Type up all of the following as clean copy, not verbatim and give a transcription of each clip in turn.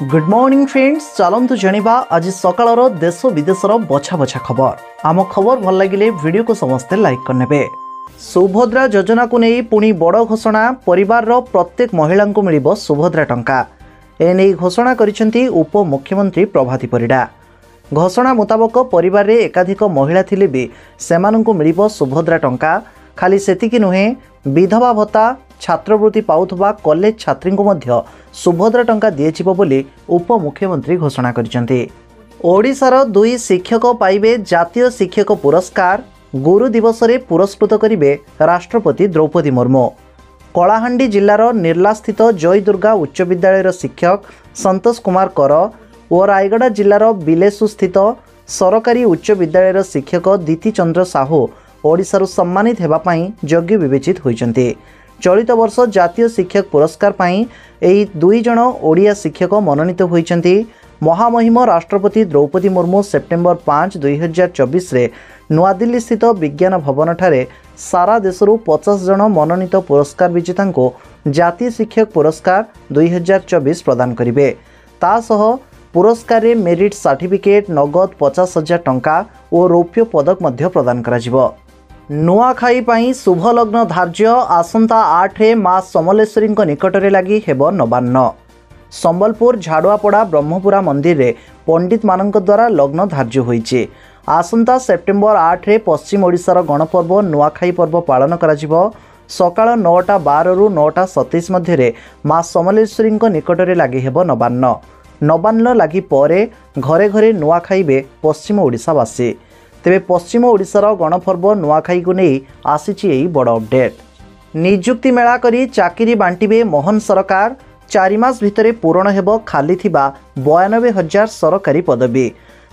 Good morning friends, चलतु जानिबा आज सकाळर देश विदेशर बछा बछा खबर। आम खबर भल लगिले वीडियो को समस्ते लाइक करनेबे। सुभद्रा योजना को नहीं पुणी बड़ घोषणा, परिवार प्रत्येक महिला को मिलिबो सुभद्रा टंका। एने घोषणा करिसेंती उप मुख्यमंत्री प्रभाती परिडा। घोषणा मुताबक परिवार रे एकाधिक महिला थिले भी सेमानंकु मिलिबो सुभद्रा टंका। खाली सेतिकी नुहे, विधवा भत्ता, छात्रवृत्ति पाउथबा कॉलेज छात्री को मध्य सुभद्रा टंका दिएजिबो बोली उप मुख्यमंत्री घोषणा करिसेंती। ओडिशार 2 शिक्षक पाइबे जातीय शिक्षक पुरस्कार। गुरु दिवस रे पुरस्कृत करिवे राष्ट्रपति द्रौपदी मुर्मू। कलाहांडी जिल्लार निर्ला स्थित जय दुर्गा उच्च विद्यालयर शिक्षक संतोष कुमार कर और रायगड़ा जिल्लार बिलेसु स्थित सरकारी उच्च विद्यालयर शिक्षक दीति चंद्र साहू ओडिशारू सम्मानित हेबा पई योग्य विवेचित होइचंती। चलित वर्ष जातीय शिक्षक पुरस्कार पाई एही 2 जण ओडिया शिक्षक मनोनीत होइचंती। महामहिम राष्ट्रपति द्रौपदी मुर्मू सेप्टेम्बर 5, 2024 रे नुआदिल्ली स्थित विज्ञान भवन ठारे सारा देशरू 50 जण मनोनीत पुरस्कार विजेता को जातीय शिक्षक पुरस्कार 2024 प्रदान करिवे। तासह पुरस्कार रे मेरिट सर्टिफिकेट, नगद 50,000 टंका और रौप्य पदक मध्य प्रदान कराजिबो। नुआखाई पाई शुभ लग्न धार्य। आसंता 8 रे मां समलेश्वरी निकटरे लगी हेबो नवान्न। संबलपुर झाड़ुआपड़ा ब्रह्मपुरा मंदिर रे पंडित मानक द्वारा लग्न धार्य होईचे। आसंता सेप्टेम्बर 8 रे पश्चिम ओडिशार गणपर्व नुआखाई पर्व पालन कराजिबो। सकाळ 9:12 रु 9:27 मध्य मां समलेश्वरी निकटरे लगी हेबो नवान्न। नवान्न लगी परे घरे घरे नुआ खाइबे पश्चिम ओडिशावासी। तेबे पश्चिम ओडिशार गणपर्व नुआखाई को नहीं आसीची एई बड़ अपडेट। नियुक्ति मेला करी चाकरी बांटिबे मोहन सरकार। 4 मास भितरे पूरण हेबो खाली थिबा 92,000 सरकारी पदवी।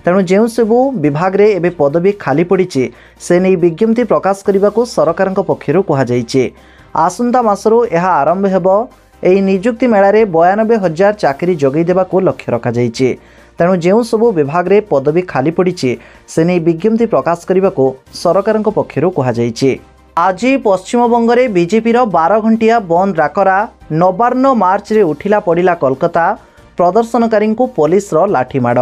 तेणु जेउ सबु विभाग रे एबे पदवी खाली पड़ीचे से नहीं विज्ञप्ति प्रकाश करने को सरकार पक्षरु कहा जायचे। आसंता मासरू यह आरंभ हेबो। एही नियुक्ति मेलारे 92,000 चाकरी जोगई देवा को लक्ष्य रखा जायचे। तेणु जेउ सबु विभाग रे पदवी खाली पड़ीचे से नहीं विज्ञप्ति प्रकाश करने को सरकार पक्षरु कहा जायचे। आज पश्चिमबंग रे बीजेपी 12 घंटिया बंद डाकरा। नवान्न मार्च रे उठिला पड़िला कोलकाता। प्रदर्शनकारी को पुलिस लाठीमाड़।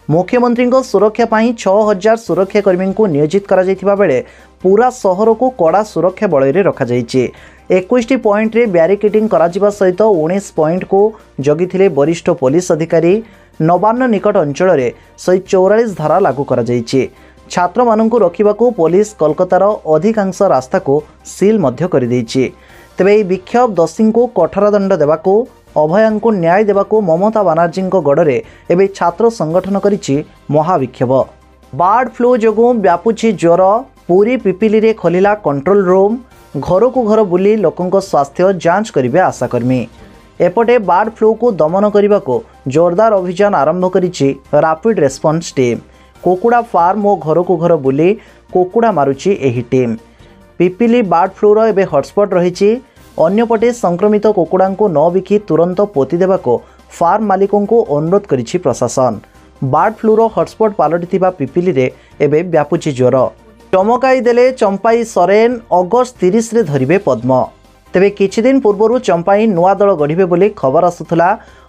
मुख्यमंत्री सुरक्षा पाई 6,000 सुरक्षाकर्मी को नियोजित करा जायतिबा बेले पूरा सहर को कड़ा सुरक्षा बल रे रखा जायचे। 21 पॉइंट रे ब्यारिकेडिंग करा जिबा सहित 19 पॉइंट को जगिथिले वरिष्ठ पुलिस अधिकारी। नवान्न निकट अंचल रे 144 धारा लागू करा जायचे। छात्र माननकु रखिबाकू पुलिस कोलकातार अधिकांश रास्ता को सील मध्य कर देइचे। तेबे एही विक्षोभ दोषी को कठोर दंड देबाकू, अभयांकु न्याय देबाकू ममता बानार्जी गड़े एवं छात्र संगठन करिछि महाविक्षोभ। बर्ड फ्लू जोगु व्यापुछि ज्वर। पूरी पिपिली रे खोलिला कंट्रोल रूम। घर को घर बुली लोकंक स्वास्थ्य जांच करिवे आशाकर्मी। एपटे बर्ड फ्लू को दमन करने को जोरदार अभियान आरंभ करिछि रैपिड रेस्पॉन्स टीम। कुकुड़ा फार्म और घर को घर बुली कुकुड़ा मारुछि एही टीम। पिपिली बर्ड फ्लूर एबे हॉटस्पॉट रहिछि। अन्यपटे संक्रमित कुकुड़ा को न बिकी तुरंत पोती देवा को फार्म मालिकों को अनुरोध करिछि प्रशासन। बर्ड फ्लूर हॉटस्पॉट पलटिथिबा पिपिली रे एबे व्यापुछि ज्वर। चमकाई देले चंपाई सोरेन। अगस्त 30 रे धरिबे पद्म। तेबे किछि दिन पूर्वरु चंपाई नुआ दल गढ़िबे बोली खबर आसुथला।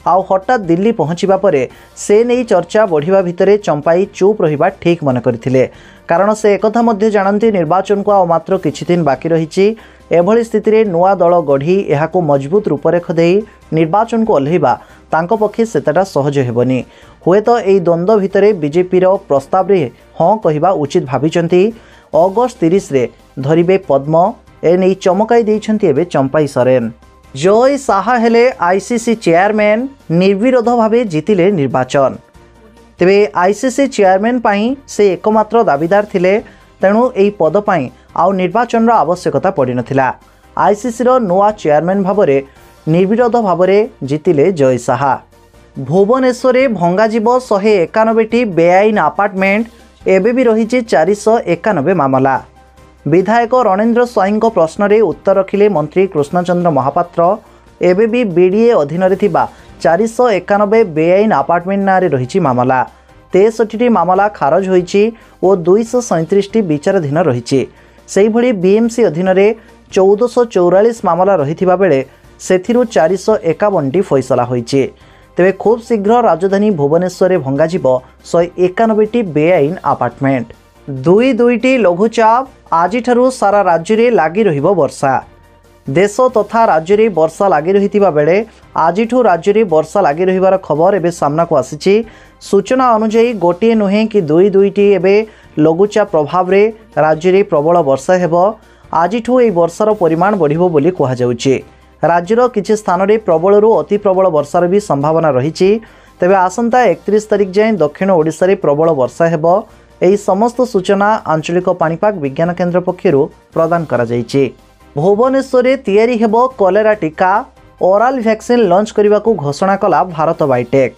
आउ हठात दिल्ली पहुँचवा परे से नहीं चर्चा बढ़िबा भितरे चंपाई चुप रहिबा ठीक मन करथिले। कारण से एकथा मध्य जानती निर्वाचन को आ मात्र किछि दिन बाकी रहिछि। एभली स्थिति रे नुआ दल गढ़ी एहाको मजबूत रूपरेख देई निर्वाचन को ओल्हेबा तांको पक्षे सेताटा सहज हेबनी। हुए तो एई द्वंद्व भितरे बीजेपी रो प्रस्ताव रे हाँ कहिबा उचित भाबिचंती। अगस्त 30 रे धरिबे पद्म। एने चमकाई देइछंती एबे चंपाई सोरेन। जय साहा हेले आईसीसी चेयरमैन। निर्विरोध भावे जीतिले निर्वाचन। तेबे आईसीसी चेयरमैन पाई से एकमात्र दाबीदार थिले। तेणु एही पद पाई आउ निर्वाचन आवश्यकता पड़ी नथिला। आईसीसी रो नुआ चेयरमैन भावरे निर्विरोध भावरे जीतिले जय साहा। भुवनेश्वर भंगाजिबो 191टी बेआईन आपार्टमेंट। एबे भी रहिछि 491 मामला। विधायक रणेंद्र स्वाईं प्रश्न रे उत्तर रखिले मंत्री कृष्णचंद्र महापात्र। एबे भी बीडीए अधीन रे थिबा 491 बेआईन आपार्टमेंट नारे रहिछि मामला। 63टी मामला खारज होईछि और 237टी विचाराधीन रहिछि। सेहि भली बीएमसी अधीन रे 1444 मामला रहिथिबा बेले सेथिरु 451टी फैसला होईछि। तेबे खूब शीघ्र राजधानी भुवनेश्वर भंगाजिब 191टी बेआईन आपार्टमेंट। दुईटी लघुचाप आज सारा राज्य में लगी रहिबो वर्षा। देश तथा राज्य में वर्षा लगी रही बेले आज राज्य में वर्षा लगी रहिबार खबर एबे सामना को आसीची। सूचना अनुसार गोटे नुहे कि दुईटी एबे लघुचाप प्रभाव रे राज्य में प्रबल वर्षा हेबो। आज वर्षार परिमाण बढ़िबो बोली कहा जाउची। राज्यर किछि स्थान में प्रबल अति प्रबल वर्षार भी संभावना रही। तेबे आसंता 31 तारिख जाए दक्षिण ओडिशा रे प्रबल वर्षा हेबो। एही समस्त सूचना आंचलिक पाणीपाग विज्ञान केन्द्र पक्षरु प्रदान करा जायछि। भुवनेश्वर में तैयारी हेबो कलेरा टीका। ओराल वैक्सीन लॉन्च करने को घोषणा कला भारत बायोटेक।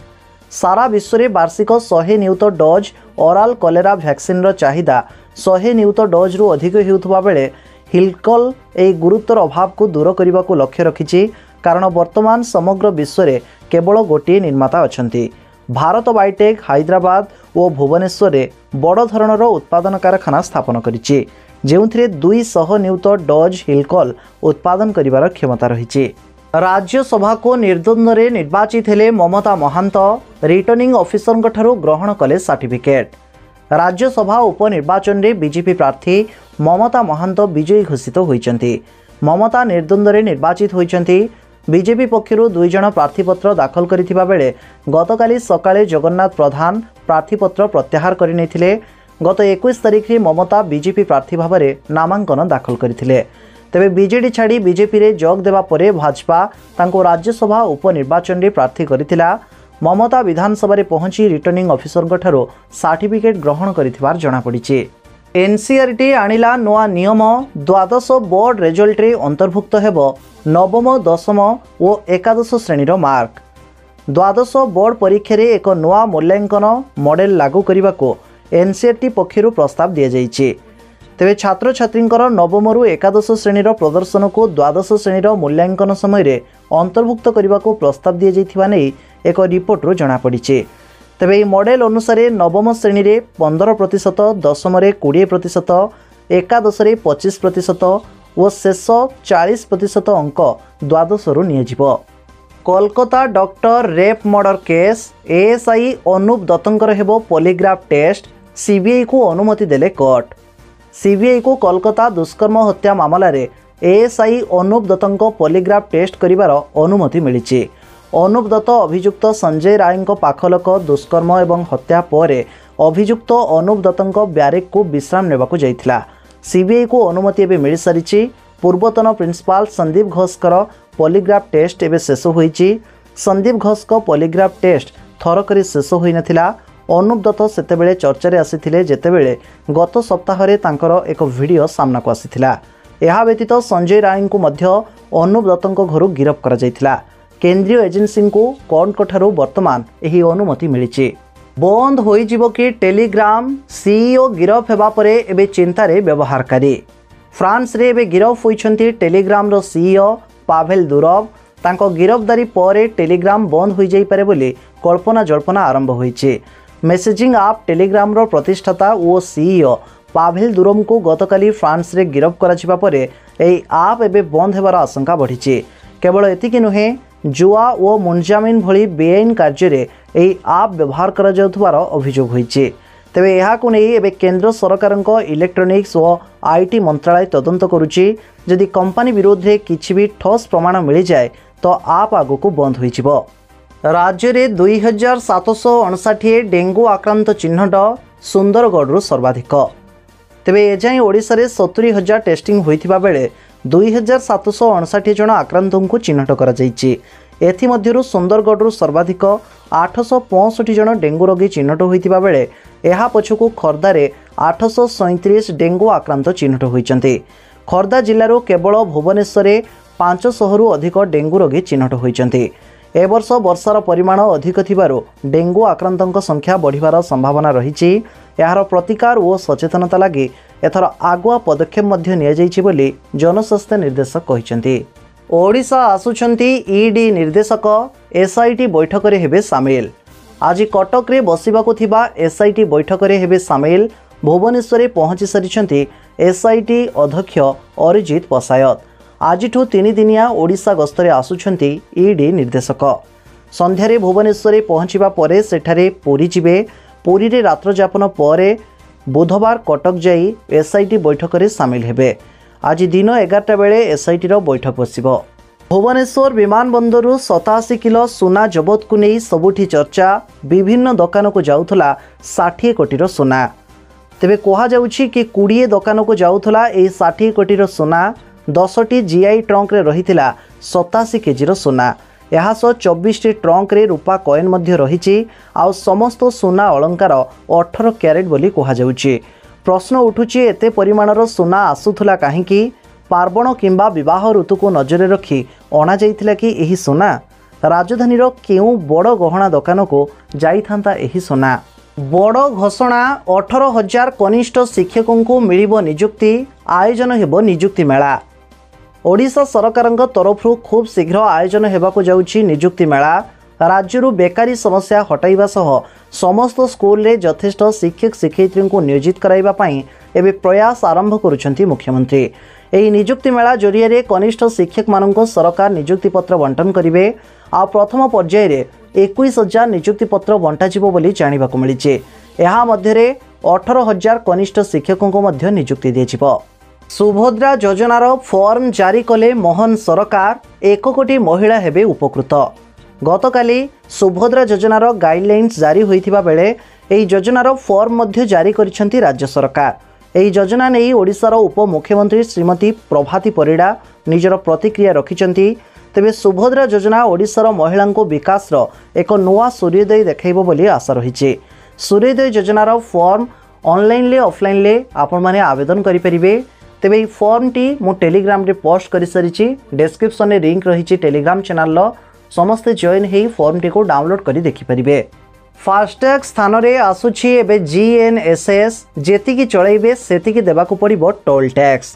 सारा विश्व में वार्षिक 100 नियुत डोज ओराल कलेरा वैक्सीन चाहिदा 100 नियुत डोज रु अधिक हेउथबा बेले हिलकल ए गुरुतर अभाव को दूर करने को लक्ष्य रखिछि। कारण वर्तमान समग्र विश्व में केवल गोटे निर्माता अछंती। भारत बायोटेक हैदराबाद और भुवनेश्वर में बड़ धरणर उत्पादन कारखाना स्थापन करिछि, जेउथिरे 200 नियुत डोज हिलकल उत्पादन करिवार क्षमता रही। राज्यसभा को निर्द्वंद्व निर्वाचित हेले ममता महांत। रिटर्निंग ऑफिसर ठारू ग्रहण कले सर्टिफिकेट। राज्यसभा उपनिर्वाचन में बीजेपी प्रार्थी ममता महांत विजयी घोषित होइचंती। ममता निर्द्वंद्व निर्वाचित होइचंती। बीजेपी पक्षरु 2 जण प्रार्थीपत्र दाखल करिथिबा बेले गतकाली सकाळे जगन्नाथ प्रधान प्रार्थीपत्र प्रत्याहार करिनेथिले। गत 21 तारिख में ममता बीजेपी प्रार्थी भाव में नामांकन दाखल करथिले। तेबे बीजेडी छाड़ी बीजेपी रे जोग देवा परे भाजपा तांको राज्यसभा उपनिर्वाचन में प्रार्थी करिथिला। ममता विधानसभा पहुंची रिटर्निंग ऑफिसर ठारू सर्टिफिकेट ग्रहण करिथिबार जणा पड़िछि। एनसीईआरटी आनिला नवा नियम। द्वादश बोर्ड रिजल्ट रे अंतर्भुक्त हेबो नवम दशम और एकादश श्रेणीर मार्क। द्वादश बोर्ड परीक्षा रे एक नवा मूल्यांकन मॉडल लागू करने को एनसीईआरटी पक्षरु प्रस्ताव दिया जाइछि। तेबे छात्र छात्रींकर नवम रु एकादश श्रेणीर प्रदर्शन को द्वादश श्रेणीर मूल्यांकन समय रे अंतर्भुक्त करने को प्रस्ताव दिया जाइथिबा नै एक रिपोर्ट रु जणा पड़िछि। तेबे मॉडल अनुसार नवम श्रेणी रे 15%, दशम रे 20%, एकादश रे 25% और शेष 40% अंक द्वादश रु नियाजिबो। Kolkata doctor rape murder case. ASI Anup दत्तंकर हेबो पॉलीग्राफ टेस्ट। सीबीआई को अनुमति देले कोर्ट। सीबीआई को कोलकाता दुष्कर्म हत्या मामला रे एएसआई अनूप दत्तंको पॉलीग्राफ टेस्ट करिवार अनुमति मिलिछि। अनूप दत्त अभियुक्त संजय राय पाख लोक दुष्कर्म एवं हत्या पर अभियुक्त अनूप दत्तंको ब्यारेक को विश्राम नेबाकू जाइथिला। सीबीआई को अनुमति एबे मिल सारिछि। पूर्वतन प्रिंसिपाल संदीप घोषकर पॉलीग्राफ टेस्ट एबे शेष होईछि। संदीप घोष पॉलीग्राफ टेस्ट थरकरी शेष होई नथिला। अनूप दत्त सेतेबेले चर्चारे आसीथिले जेतेबेले गत सप्ताह रे तांकर एक वीडियो सामना को आसीथिला। एहा व्यतीत संजय राय को मध्य अनूप दत्तंको घरु गिरफ करा जाइथिला। केंद्रीय एजेंसी को कोर्ट ठारू वर्तमान एही अनुमति मिलिछि। बंद होइजिबो कि टेलीग्राम। सीईओ गिरफ हेबा परे एबे चिंतारे व्यवहारकारी। फ्रांस रे एबे गिरफ होइछंती टेलीग्राम रो सीईओ पावेल दुरव। तांको गिरफदारी पर टेलीग्राम बंद हो जाई पारे बोली कल्पना जल्पना आरंभ होइछि। मेसेजिंग आप टेलीग्राम रो प्रतिष्ठाता और सीईओ पावेल दुरव को गतकाली फ्रांस रे गिरफ कराजिबा परे एही आप एबे बंद हेबार आशंका बढ़िछि। केवल एतिकी नुहे, जुआ और मुंजामिन भली बेआईन कार्य रे एही आप व्यवहार करा जाउथबार अभियोग होइछि। तेबे एहाकु नै एबे केंद्र सरकारक इलेक्ट्रोनिक्स और आईटी मंत्रालय तदंत करुछि। जदि कंपनी विरोध में किछि भी ठोस प्रमाण मिल जाए तो आप आगु को बंद होइजिबो। राज्य में 2759 डेंगू आक्रांत चिन्हट। सुंदरगढ़ सर्वाधिक। तेबे एजाई ओडिशा रे 70,000 टेस्टिंग होइथिबा बेले 2759 जन आक्रांत को चिन्हट करा जाइछि। एथिमध्यरु सुंदरगढ़ सर्वाधिक 865 जन डेंगू रोगी चिन्हट होइथिबा बेले एहा पछकु खर्दारे 837 डेंगू आक्रांत चिन्हट होइचंती। खर्दा जिल्लारो केवल भुवनेश्वर 500 रु अधिक डेंगू रोगी चिन्हट होइचंती। ए वर्ष वर्षार परिमाण अधिक थिबारु डेंगू आक्रांतक संख्या बढ़िबार संभावना रहिछि। यार प्रतिकार और सचेतनता लगी एथर आगुआ पदक्षेप मध्य निया जाइछि बोली जनस्वास्थ्य निर्देशक कहिसंती। ओडिशा आसुछंती ईडी निर्देशक। एसआईटी बैठक रे हेबे सामिल। आज कटक रे बसिबाकू थिबा एसआईटी बैठक रे हेबे सामिल। भुवनेश्वर पहुंची सारिछंती एसआईटी अध्यक्ष अरिजित पसायत। आज 3 दिनिया ओडिशा गस्तरे आसुछंती ईडी निर्देशक। संध्यारे भुवनेश्वर पहुँचवा पर सेठारे पुरी जिबे। पुरी रे रात्र यापन पर बुधवार कटक जाई एसआईटी बैठक में सामिल हेबे। आज दिन 11टा बेले एसआईटी बैठक बसिबो। भुवनेश्वर विमान बंदरु 87 किलो सुना जबत को नहीं सबुठी चर्चा। विभिन्न दुकान को जाउथला 60 कोटीर सुना। तेबे कहा जाउछि कि 20 दुकान को जाउथला ए 60 कोटीर सुना 10टी जीआई ट्रंक रे रहिथिला 87 केजीर सुना। यह 24 ट्रंक रे रूपा कॉइन मध्य रहिछि। आ समस्त सुना अलंकार 18 क्यारेट बोली कहा जाउछि। प्रश्न उठुछि एते परिमाणर सुना आसुथला काहेकि? पार्वण किंबा विवाह ऋतु को नजर रखी अणा जाइथिला कि एही सुना? राजधानीर केउ बड़ गहना दुकान को जाइथांता एही सुना? बड़ घोषणा 18,000 कनिष्ठ शिक्षकों को मिलिबो नियुक्ति। आयोजन हेबो नियुक्ति मेला। ओडिशा सरकारक तरफरु खूब शीघ्र आयोजन हेबाकु जाउछि नियुक्ति मेला। राज्यरु बेकारी समस्या हटाइबा सह समस्त स्कूल रे यथेष्ट शिक्षक शिक्षयित्री को नियोजित कराइबा पई एबे प्रयास आरंभ करुछंती मुख्यमंत्री। एही नियुक्ति मेला जरिया रे कनिष्ठ शिक्षक मानक सरकार नियुक्ति पत्र बंटन करिवे। आ प्रथम पर्याय रे 21,000 नियुक्ति पत्र बंटा जिवो बोली जानिबाकु मिलिछि। एहा मध्यरे 18,000 कनिष्ठ शिक्षकों को मध्य नियुक्ति दिजिबो। सुभद्रा योजनार फॉर्म जारी कले मोहन सरकार। 1 कोटी महिला हेबे उपकृत। गतकाली सुभद्रा योजनार गाइडलाइंस जारी होइथिबा बेले एही योजनार फॉर्म मध्य जारी करिसेंती राज्य सरकार। एही योजना नै ओडिशार उपमुख्यमंत्री श्रीमती प्रभाती परिडा निजर प्रतिक्रिया रखिसेंती। तेबे सुभद्रा योजना ओडिशार महिला विकास एक नुआ सूर्योदय देखैबो बोली आशा रहिछि। सूर्योदय योजनार फॉर्म ऑनलाइन ले ऑफलाइन ले आपण माने आवेदन करि परिबे। तेबे ई फॉर्म टी मु टेलीग्राम रे पोस्ट करि सारिछि। डिस्क्रिप्शन रे लिंक रहिछि टेलीग्राम चैनल लो। समस्त जॉइन हेई फॉर्म टी को डाउनलोड करि देखि परिबे। फास्टैग स्थान रे आसुछि एबे जीएनएसएस। जेतिकी चलैबे सेतिकी देबाकू पड़िबो टोल टैक्स।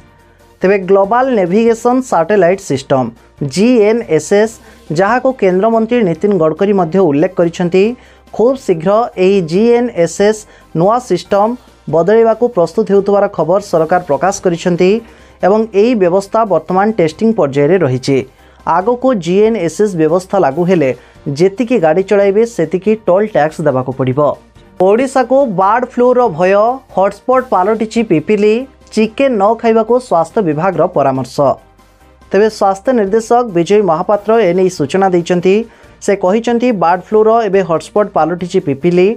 तेबे global navigation satellite system GNSS जहाँ को केंद्र मंत्री नितिन गडकरी मध्य उल्लेख करिसेंती। खूब शीघ्र एही जीएनएसएस नुआ सिस्टम बदलैबाकू प्रस्तुत हेउतबार खबर सरकार प्रकाश करिसेंती एवं एही व्यवस्था वर्तमान टेस्टिंग पर्याय रे रहिछि। आगो को जीएनएसएस व्यवस्था लागू हेले जेतिकी गाड़ी चलाइबे सेतिकी टोल टैक्स देबाकू पड़िबो। ओडिशा को बर्ड फ्लू रो भय। हॉटस्पॉट पालटिछि पिपिली। चिकेन न खाइबाकू स्वास्थ्य विभाग रो परामर्श। तेबे स्वास्थ्य निर्देशक विजय महापात्र एने सूचना दैचंती। से कहिचंती बर्ड फ्लू रो एबे हॉटस्पॉट पालटिछि पिपिली।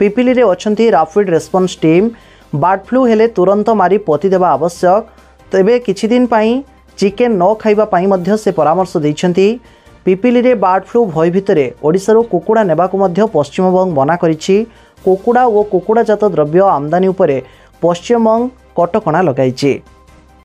पिपिली रे अछंती rapid response team. Bird flu हेले तुरंत मारी पोती देबा आवश्यक। तेबे किछि दिन पई चिकेन न खाइबा पई मध्य से परामर्श दैछंती। पिपिली रे बर्ड फ्लू भय भितरे ओडिशारू कुकुड़ा नेबाकू मध्य पश्चिमबंग मना करिछि। कुकुड़ा और कुकुड़ाजात द्रव्य आमदानी उपरे पश्चिमबंग कटकणा लगाइछि।